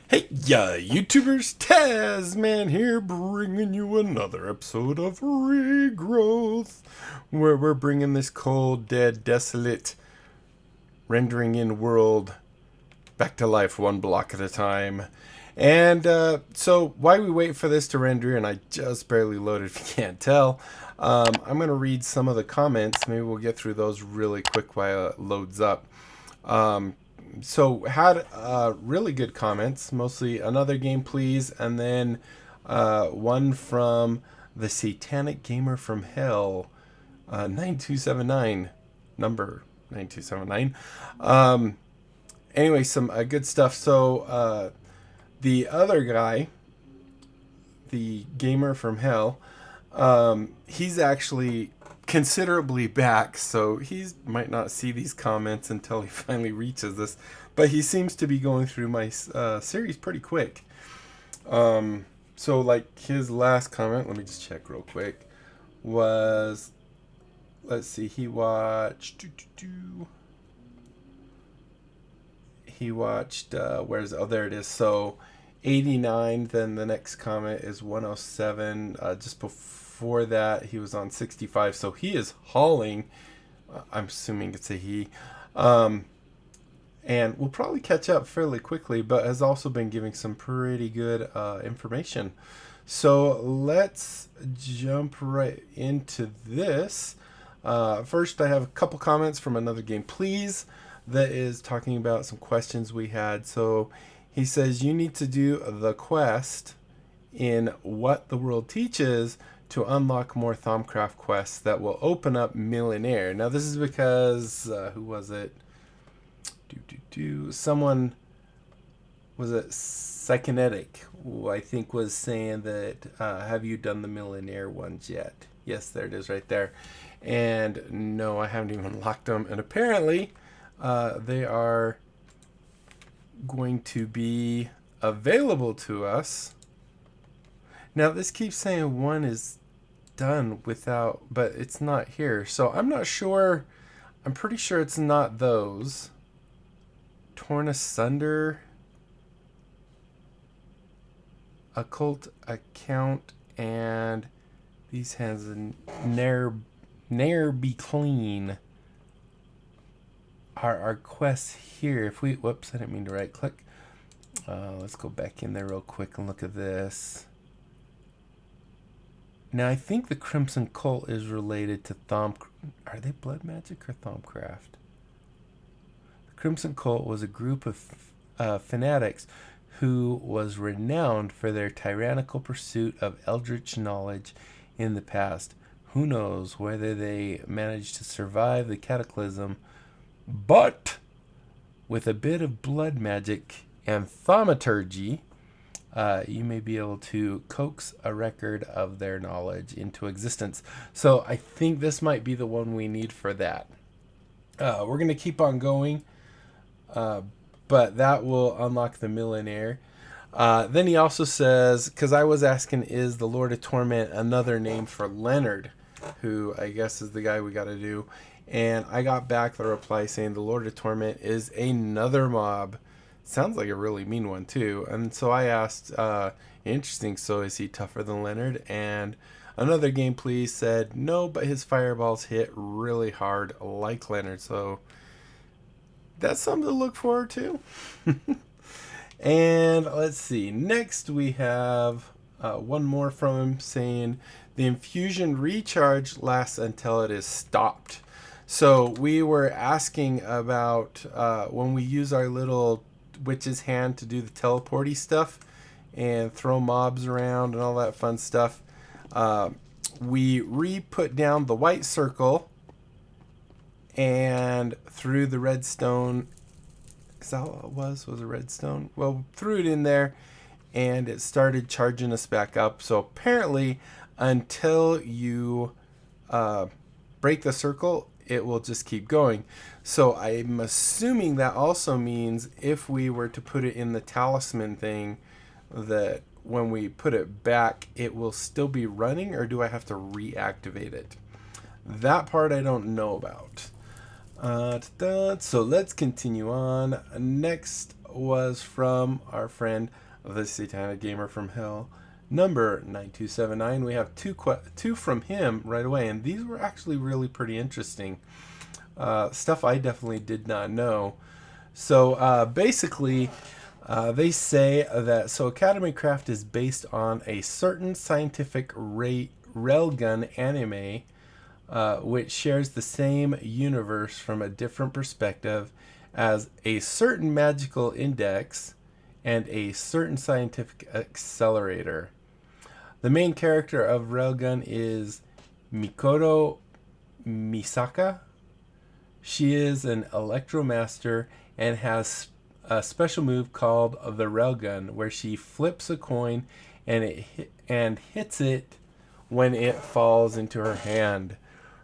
Hey, YouTubers, Tasman here, bringing you another episode of Regrowth, where we're bringing this cold, dead, desolate, rendering in world back to life one block at a time. And so while we wait for this to render, and I just barely loaded if you can't tell, I'm going to read some of the comments. Maybe we'll get through those really quick while it loads up. So had really good comments, mostly another game please, and then one from the Satanic Gamer from Hell, 9279, number 9279. Anyway, some good stuff. So the other guy, the Gamer from Hell, he's actually considerably back, so he might not see these comments until he finally reaches this, but he seems to be going through my series pretty quick. So like his last comment, let me just check real quick, was, let's see, he watched where's, oh, there it is. So 89, then the next comment is 107. Just before that he was on 65, so he is hauling. I'm assuming it's a he, and we'll probably catch up fairly quickly, but has also been giving some pretty good information. So let's jump right into this. First, I have a couple comments from another game please that is talking about some questions we had. So he says you need to do the quest in What the World Teaches to unlock more Thaumcraft quests that will open up Millionaire. Now this is because who was it? Someone, was it Psychonetic, who I think was saying that have you done the Millionaire ones yet? Yes, there it is right there. And no, I haven't even locked them. And apparently they are going to be available to us. Now this keeps saying one is done without, but it's not here, so I'm not sure. I'm pretty sure it's not those. Torn Asunder, Occult Account, and these hands and Ne'er Be Clean are our quests here. If we, whoops, I didn't mean to right click. Let's go back in there real quick and look at this. Now I think the Crimson Cult is related to are they Blood Magic or Thaumcraft? The Crimson Cult was a group of fanatics who was renowned for their tyrannical pursuit of eldritch knowledge in the past. Who knows whether they managed to survive the cataclysm, but with a bit of blood magic and thaumaturgy, you may be able to coax a record of their knowledge into existence. So I think this might be the one we need for that. We're going to keep on going, but that will unlock the Millionaire. Then he also says, because I was asking, is the Lord of Torment another name for Leonard, who I guess is the guy we got to do? And I got back the reply saying the Lord of Torment is another mob. Sounds like a really mean one too. And so I asked, interesting, so is he tougher than Leonard? And another game please said no, but his fireballs hit really hard like Leonard. So that's something to look forward to. And let's see, next we have one more from him saying the infusion recharge lasts until it is stopped. So we were asking about when we use our little witch's hand to do the teleporty stuff and throw mobs around and all that fun stuff, we re-put down the white circle and threw the redstone. Is that what it was a redstone? Well, threw it in there and it started charging us back up. So apparently until you break the circle, it will just keep going. So I'm assuming that also means if we were to put it in the talisman thing, that when we put it back, it will still be running, or do I have to reactivate it? That part I don't know about. So let's continue on. Next was from our friend, the Satanic Gamer from Hell, number 9279. We have two from him right away, and these were actually really pretty interesting. Stuff I definitely did not know. So basically, they say that Academy Craft is based on a certain scientific railgun anime, which shares the same universe from a different perspective as a certain magical index and a certain scientific accelerator. The main character of Railgun is Mikoto Misaka. She is an electromaster and has a special move called the Railgun, where she flips a coin and hits it when it falls into her hand.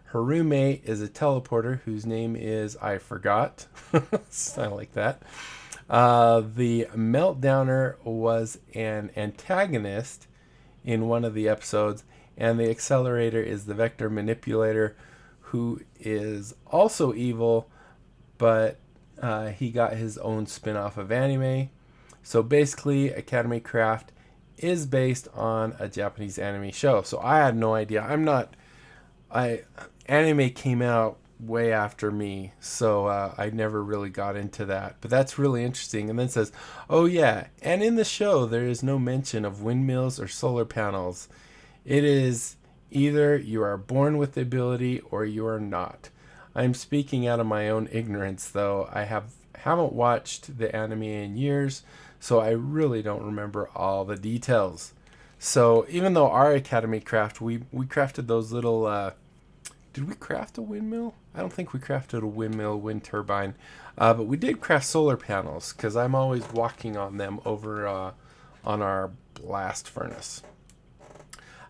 Her roommate is a teleporter whose name is I forgot. I like that. The Meltdowner was an antagonist in one of the episodes, and the Accelerator is the Vector Manipulator, who is also evil, but he got his own spin-off of anime. So basically, Academy Craft is based on a Japanese anime show. So I had no idea. Anime came out way after me, so I never really got into that. But that's really interesting. And then it says, oh yeah, and in the show there is no mention of windmills or solar panels. It is either you are born with the ability or you are not. I'm speaking out of my own ignorance, though. I haven't watched the anime in years, so I really don't remember all the details. So even though our Academy Craft, we crafted those little... did we craft a windmill? I don't think we crafted a windmill, wind turbine. But we did craft solar panels, because I'm always walking on them over on our blast furnace.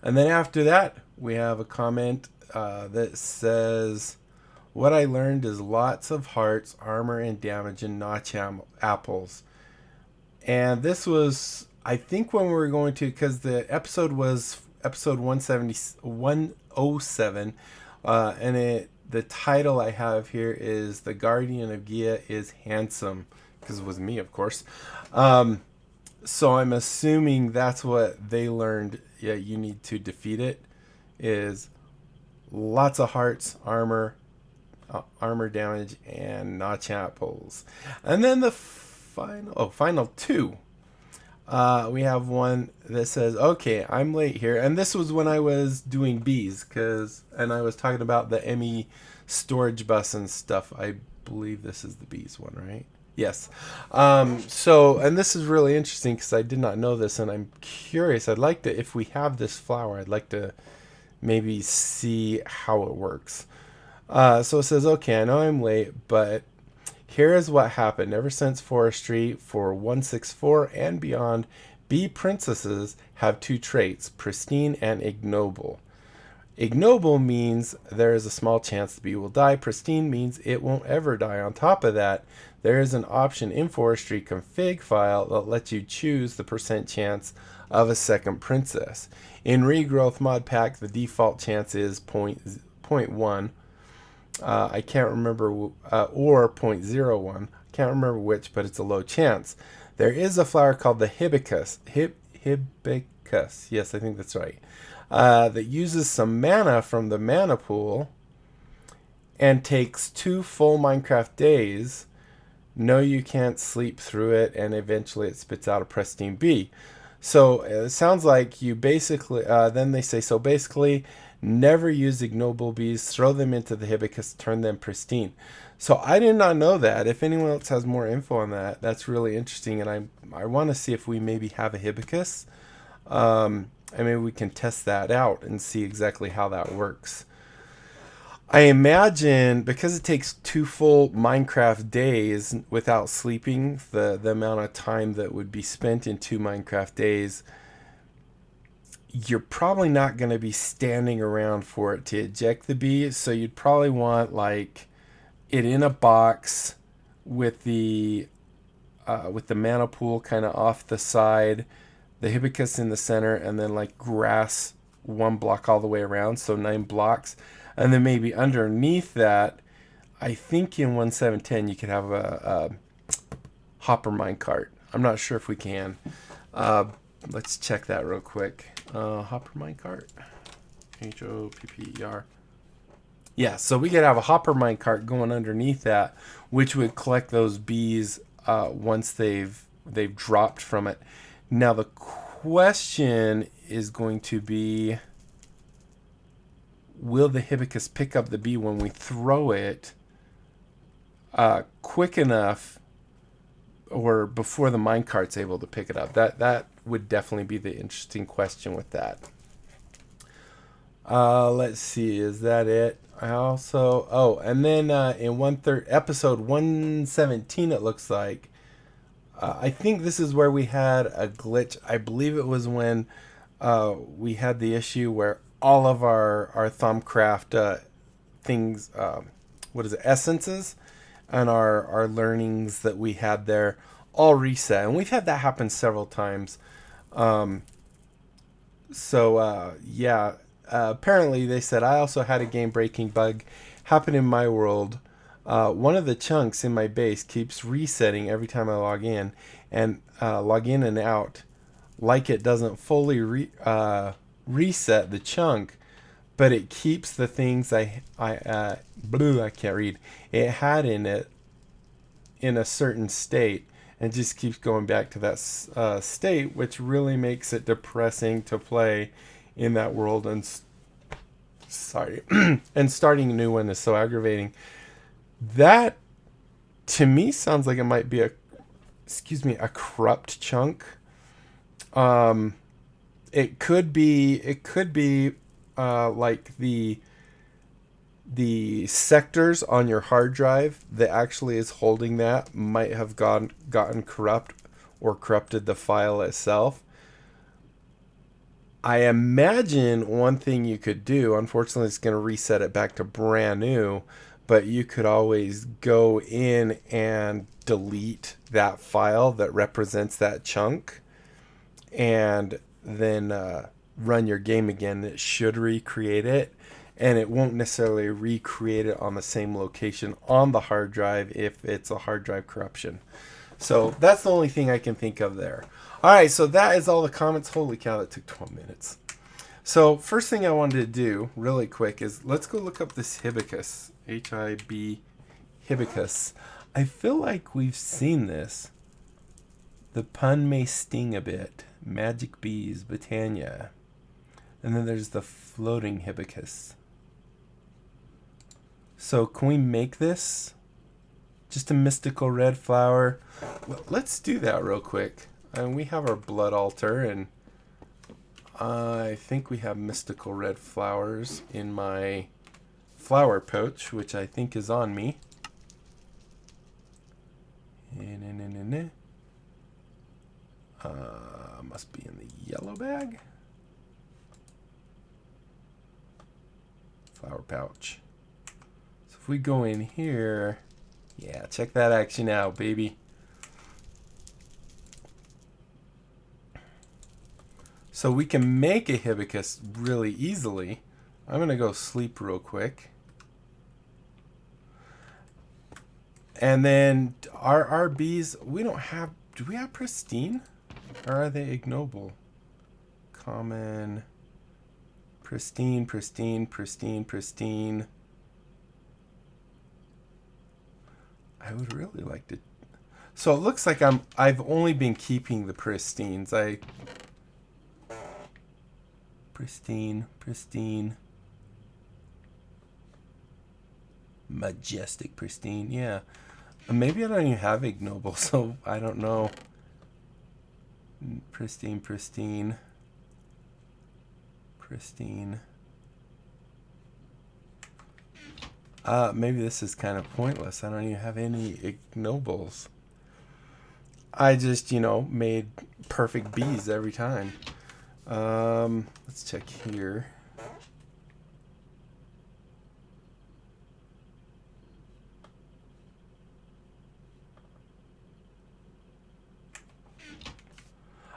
And then after that, we have a comment that says, what I learned is lots of hearts, armor, and damage, and notch apples. And this was, I think, when we were going to, because the episode was episode 107, and the title I have here is The Guardian of Gia is Handsome, because it was me, of course. So I'm assuming that's what they learned. Yeah, you need to defeat it, is lots of hearts, armor damage, and notch apples. And then the final two. We have one that says, okay, I'm late here. And this was when I was doing bees, and I was talking about the ME storage bus and stuff. I believe this is the bees one, right? Yes. And this is really interesting because I did not know this, and I'm curious. I'd like to, if we have this flower, I'd like to maybe see how it works. So it says, okay, I know I'm late, but here is what happened. Ever since forestry for 164 and beyond, bee princesses have two traits, pristine and ignoble. Ignoble means there is a small chance the bee will die. Pristine means it won't ever die. On top of that, there is an option in forestry config file that lets you choose the % chance of a second princess. In Regrowth Modpack, the default chance is 0.1. I can't remember, or 0.01. Can't remember which, but it's a low chance. There is a flower called the hibiscus. Hibiscus. Yes, I think that's right. That uses some mana from the mana pool and takes 2 full Minecraft days. No, you can't sleep through it, and eventually it spits out a pristine bee. So it sounds like you basically, then they say, so basically, never use ignoble bees, throw them into the hibiscus, turn them pristine. So I did not know that. If anyone else has more info on that, that's really interesting, and I want to see if we maybe have a hibiscus. And maybe we can test that out and see exactly how that works. I imagine because it takes 2 full Minecraft days without sleeping, the amount of time that would be spent in 2 Minecraft days, you're probably not going to be standing around for it to eject the bee. So you'd probably want like it in a box with the mana pool kind of off the side, the hibiscus in the center, and then like grass 1 block all the way around, so 9 blocks. And then maybe underneath that, I think in 1.7.10 you could have a hopper minecart. I'm not sure if we can. Let's check that real quick. Hopper minecart. HOPPER. Yeah, so we could have a hopper minecart going underneath that, which would collect those bees once they've dropped from it. Now the question is going to be, will the hibiscus pick up the bee when we throw it quick enough, or before the minecart's able to pick it up? That would definitely be the interesting question with that. Let's see, is that it? I also, and then in episode 117, it looks like, I think this is where we had a glitch. I believe it was when we had the issue where all of our Thaumcraft things, essences, and our learnings that we had there all reset. And we've had that happen several times. Apparently they said, I also had a game-breaking bug happen in my world. One of the chunks in my base keeps resetting every time I log in and out, like it doesn't fully reset the chunk, but it keeps the things I can't read. It had in it in a certain state and just keeps going back to that state, which really makes it depressing to play in that world. And and starting a new one is so aggravating. That to me sounds like it might be a corrupt chunk. It could be like the sectors on your hard drive that actually is holding that might have gotten corrupt or corrupted the file itself. I imagine one thing you could do, unfortunately it's going to reset it back to brand new, but you could always go in and delete that file that represents that chunk and then run your game again. It should recreate it, and it won't necessarily recreate it on the same location on the hard drive if it's a hard drive corruption. So that's the only thing I can think of there. All right, so that is all the comments. Holy cow, that took 12 minutes. So first thing I wanted to do really quick is let's go look up this hibiscus, H-I-B hibiscus. I feel like we've seen this. The pun may sting a bit. Magic bees, Botania. And then there's the floating hibiscus. So can we make this? Just a mystical red flower. Well, let's do that real quick. And we have our blood altar, and I think we have mystical red flowers in my flower pouch, which I think is on me. Must be in the yellow bag. Flower pouch. So if we go in here, yeah, check that action out, baby. So we can make a hibiscus really easily. I'm going to go sleep real quick. And then our bees, we don't have, do we have pristine? Or are they ignoble? Common, pristine, pristine, pristine, pristine. I would really like to. So it looks like I've only been keeping the pristines. Pristine, pristine. Majestic, pristine, yeah. Maybe I don't even have ignoble, so I don't know. Pristine, pristine. Pristine. Maybe this is kind of pointless. I don't even have any ignobles. I just, made perfect bees every time. Let's check here.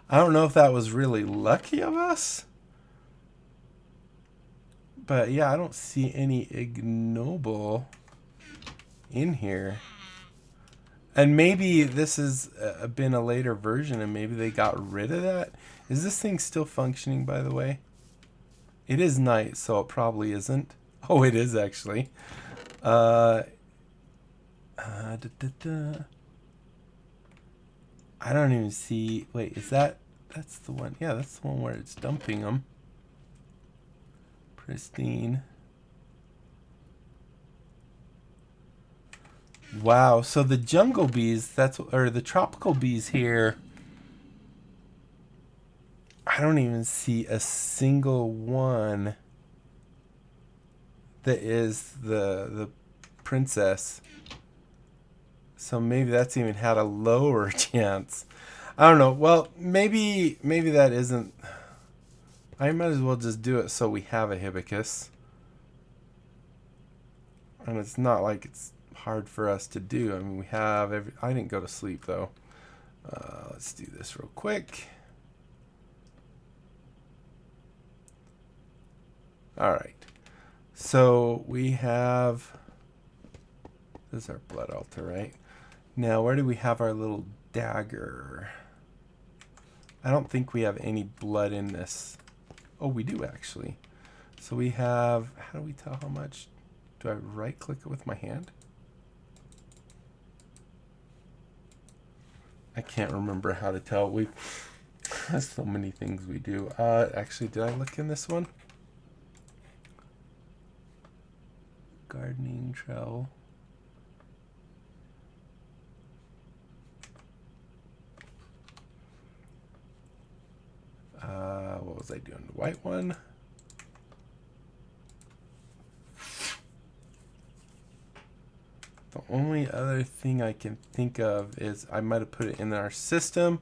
I don't know if that was really lucky of us. But yeah, I don't see any ignoble in here. And maybe this has been a later version and maybe they got rid of that. Is this thing still functioning, by the way? It is night, so it probably isn't. Oh, it is actually. Da, da, da. I don't even see... Wait, is that... That's the one. Yeah, that's the one where it's dumping them. Pristine. Wow, so the jungle bees, or the tropical bees here, I don't even see a single one that is the princess. So maybe that's even had a lower chance. I don't know. Well, maybe that isn't. I might as well just do it so we have a hibiscus. And it's not like it's hard for us to do. I mean, we have every... I didn't go to sleep though. Let's do this real quick. All right. So we have... This is our blood altar, right? Now, where do we have our little dagger? I don't think we have any blood in this. Oh, we do actually. So we have... How do we tell how much? Do I right-click it with my hand? I can't remember how to tell. We have so many things we do. Actually, did I look in this one? Gardening trowel. What was I doing? The white one. The only other thing I can think of is I might have put it in our system,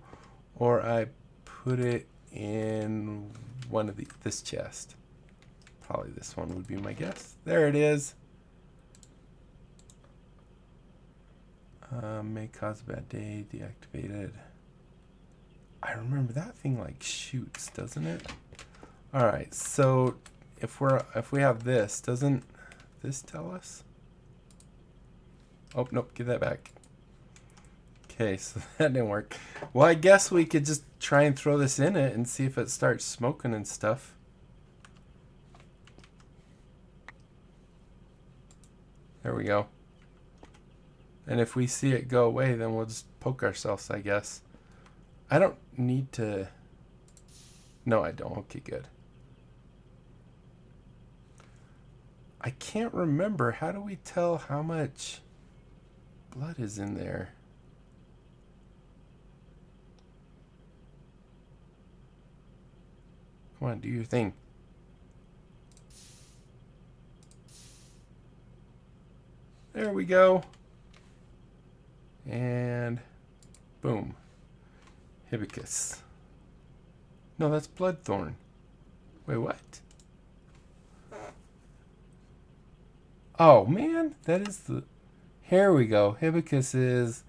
or I put it in one of this chest. Probably this one would be my guess. There it is. May cause a bad day. Deactivated. I remember that thing like shoots, doesn't it? All right. So if we have this, doesn't this tell us? Oh, nope, give that back. Okay, so that didn't work. Well, I guess we could just try and throw this in it and see if it starts smoking and stuff. There we go. And if we see it go away, then we'll just poke ourselves, I guess. I don't need to... No, I don't. Okay, good. I can't remember. How do we tell how much blood is in there? Come on, do your thing. There we go. And boom. Hibiscus. No, that's bloodthorn. Wait, what? Oh, man. That is the... Here we go. Hibiscus is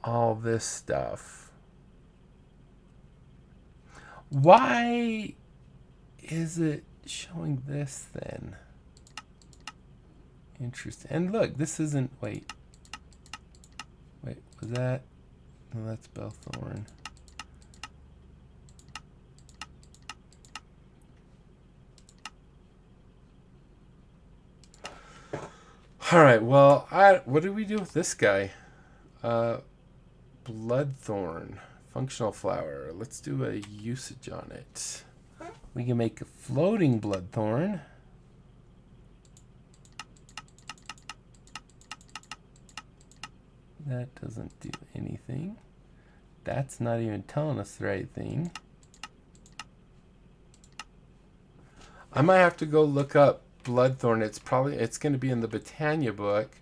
all this stuff. Why is it showing this then? Interesting. And look, this isn't... Wait, was that... No, that's Bellthorn. All right, well, what did we do with this guy? Bloodthorn. Functional flower. Let's do a usage on it. We can make a floating bloodthorn. That doesn't do anything. That's not even telling us the right thing. I might have to go look up bloodthorn. It's going to be in the Botania book.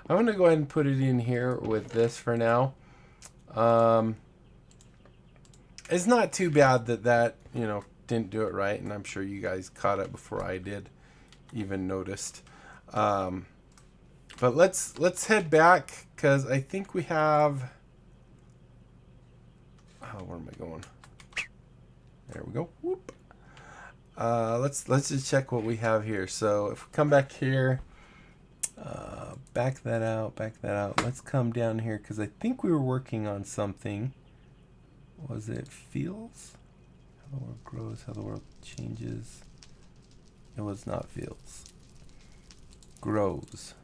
I'm going to go ahead and put it in here with this for now. It's not too bad that didn't do it right, and I'm sure you guys caught it before I did even noticed. But let's head back, because I think we have... Oh, where am I going? There we go. Whoop. Let's just check what we have here. So if we come back here, Back that out, back that out. Let's come down here because I think we were working on something. Was it fields? How the world grows, how the world changes. It was not fields. Grows.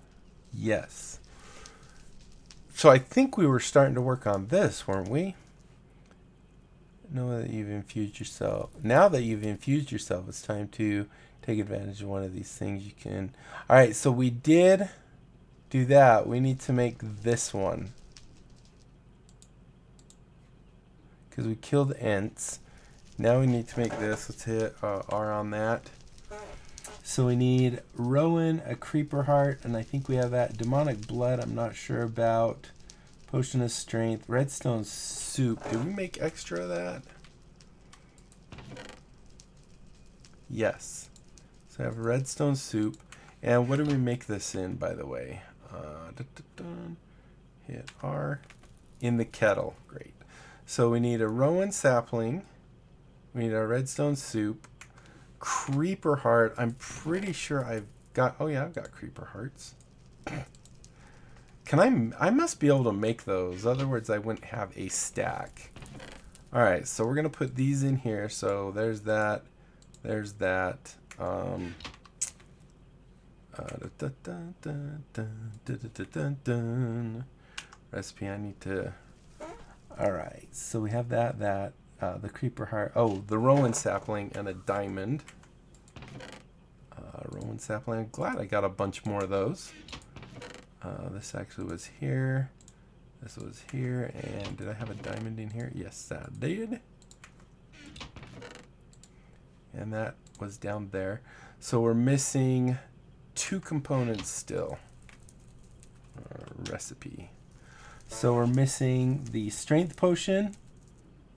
Yes. So I think we were starting to work on this, weren't we? Know that you've infused yourself. Now that you've infused yourself, it's time to take advantage of one of these things you can. All right, so we did do that. We need to make this one. Because we killed Ents. Now we need to make this. Let's hit R on that. So we need Rowan, a creeper heart, and I think we have that. Demonic blood, I'm not sure about. Potion of strength. Redstone soup. Did we make extra of that? Yes. So I have redstone soup. And what do we make this in, by the way? Hit R. In the kettle. Great. So we need a Rowan sapling. We need a redstone soup. Creeper heart. I'm pretty sure I've got... Oh, yeah, I've got creeper hearts. I must be able to make those. Otherwise, I wouldn't have a stack. All right, so we're going to put these in here. So there's that. There's that. Recipe I need to... All right, so we have that, the creeper heart. Oh, the Rowan sapling and a diamond. Rowan sapling. I'm glad I got a bunch more of those. This actually was here. This was here. And did I have a diamond in here? Yes, I did. And that was down there. So we're missing 2 components still. Recipe. So we're missing the strength potion.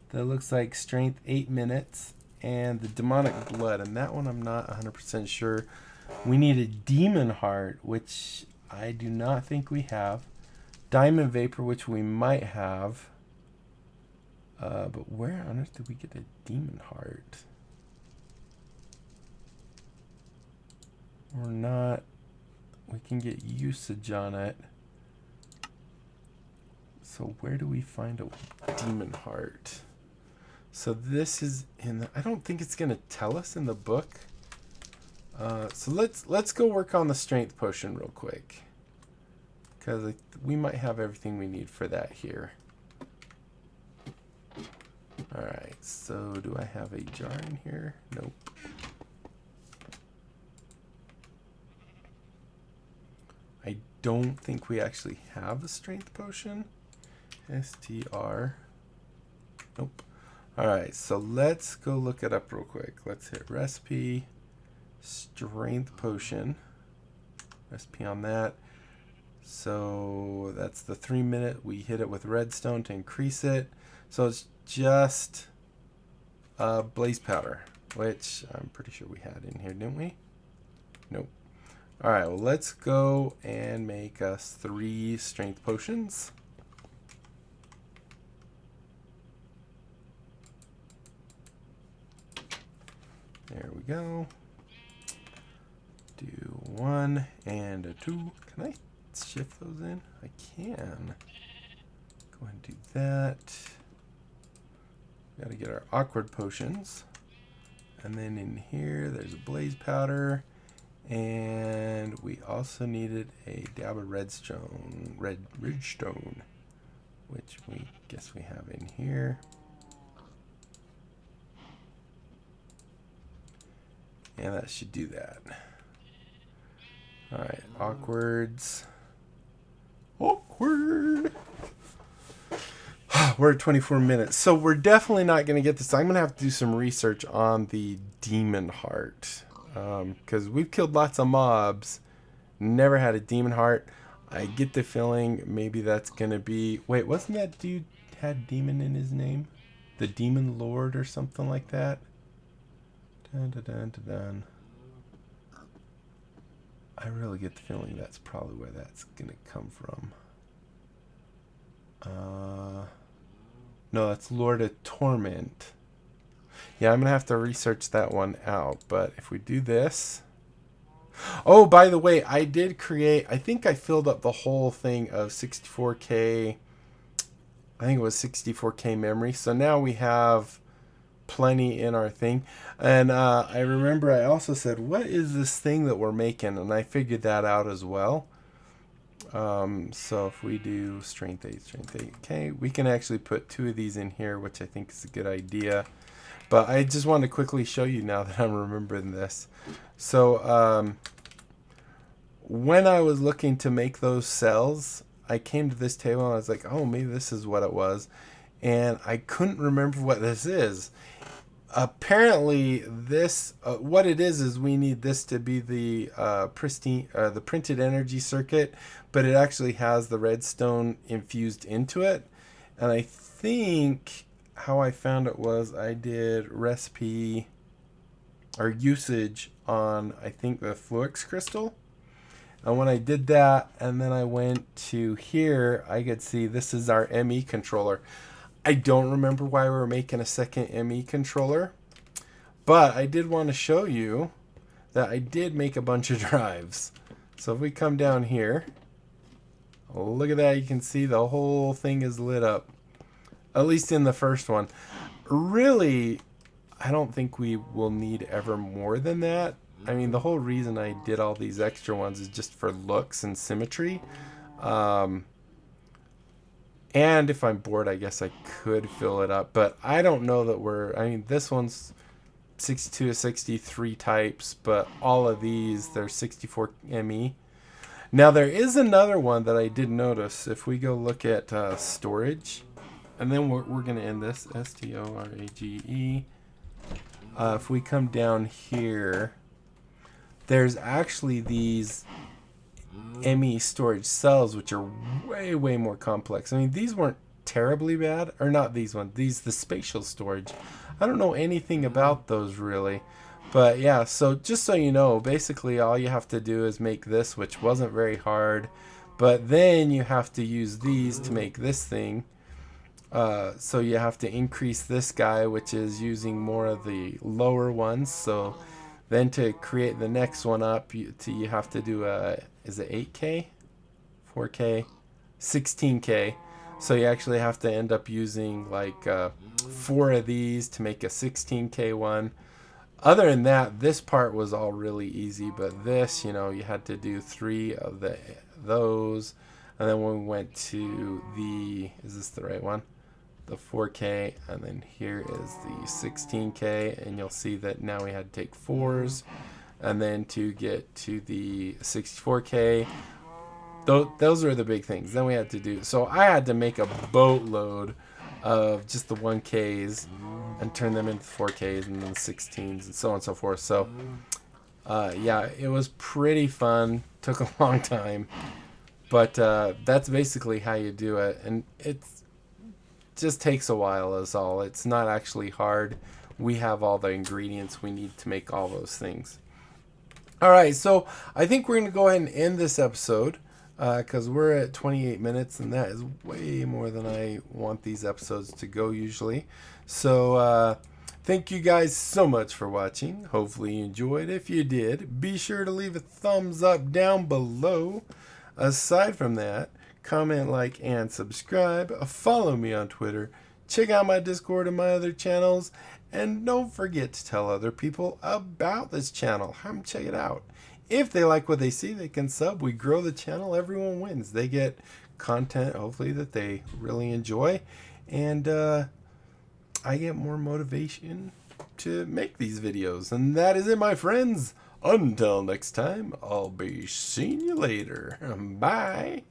That looks like strength 8 minutes. And the demonic blood. And that one I'm not 100% sure. We need a demon heart, which I do not think we have. Diamond vapor, which we might have. But where on earth did we get a demon heart? We're not... We can get usage on it. So where do we find a demon heart? So this is in the... I don't think it's going to tell us in the book. So let's go work on the strength potion real quick. Because we might have everything we need for that here. Alright, so do I have a jar in here? Nope. I don't think we actually have a strength potion. STR. Nope. Alright, so let's go look it up real quick. Let's hit recipe, strength potion. Recipe on that. So that's the 3 minute. We hit it with redstone to increase it. So it's just blaze powder, which I'm pretty sure we had in here, didn't we? Nope. All right, well, let's go and make us 3 strength potions. There we go. Do 1 and a 2. Can I shift those in? I can. Go ahead and do that. Got to get our awkward potions. And then in here, there's a blaze powder. And we also needed a dab of redstone, which we guess we have in here. And that should do that. All right, awkwards. Awkward. We're at 24 minutes. So we're definitely not going to get this. I'm going to have to do some research on the demon heart. Because we've killed lots of mobs. Never had a demon heart. I get the feeling maybe that's going to be... Wait, wasn't that dude had demon in his name? The Demon Lord or something like that? Dun, dun, dun, dun, dun. I really get the feeling that's probably where that's going to come from. No, that's Lord of Torment. Yeah, I'm going to have to research that one out. But if we do this... Oh, by the way, I did create, I think I filled up the whole thing of 64K. I think it was 64K memory. So now we have plenty in our thing. And I remember I also said, what is this thing that we're making? And I figured that out as well. So if we do strength 8, okay, we can actually put 2 of these in here, which I think is a good idea. But I just wanted to quickly show you now that I'm remembering this. So when I was looking to make those cells, I came to this table and I was like, oh, maybe this is what it was. And I couldn't remember what this is. Apparently, this what it is we need this to be the pristine, the printed energy circuit, but it actually has the redstone infused into it. And I think how I found it was I did recipe or usage on, I think, the Fluix crystal. And when I did that, and then I went to here, I could see this is our ME controller. I don't remember why we were making a second ME controller, but I did want to show you that I did make a bunch of drives. So if we come down here, look at that, you can see the whole thing is lit up, at least in the first one. Really, I don't think we will need ever more than that. I mean, the whole reason I did all these extra ones is just for looks and symmetry. And if I'm bored, I guess I could fill it up. But I don't know that I mean, this one's 62 to 63 types, but all of these, they're 64 ME. Now, there is another one that I did notice. If we go look at storage, and then we're going to end this, STORAGE. If we come down here, there's actually these ME storage cells, which are way, way more complex. I mean, these weren't terribly bad, or not these ones, the spatial storage. I don't know anything about those really, but yeah, so just so you know, basically all you have to do is make this, which wasn't very hard, but then you have to use these to make this thing. So you have to increase this guy, which is using more of the lower ones. So then to create the next one up, you have to do is it 8K, 4K, 16K. So you actually have to end up using like 4 of these to make a 16K one. Other than that, this part was all really easy, but this, you know, you had to do 3 of those. And then when we went to is this the right one? The 4K, and then here is the 16K, and you'll see that now we had to take 4s, and then to get to the 64K, those are the big things. Then we had to do, so I had to make a boatload of just the 1Ks and turn them into 4Ks and then 16s and so on and so forth. So yeah, it was pretty fun, took a long time, but that's basically how you do it, and it's just takes a while is all. It's not actually hard. We have all the ingredients we need to make all those things. All right, so I think we're going to go ahead and end this episode because we're at 28 minutes, and that is way more than I want these episodes to go usually. So thank you guys so much for watching. Hopefully you enjoyed. If you did, be sure to leave a thumbs up down below. Aside from that, comment, like, and subscribe. Follow me on Twitter. Check out my Discord and my other channels. And don't forget to tell other people about this channel. Have them check it out. If they like what they see, they can sub. We grow the channel. Everyone wins. They get content, hopefully, that they really enjoy. And I get more motivation to make these videos. And that is it, my friends. Until next time, I'll be seeing you later. Bye.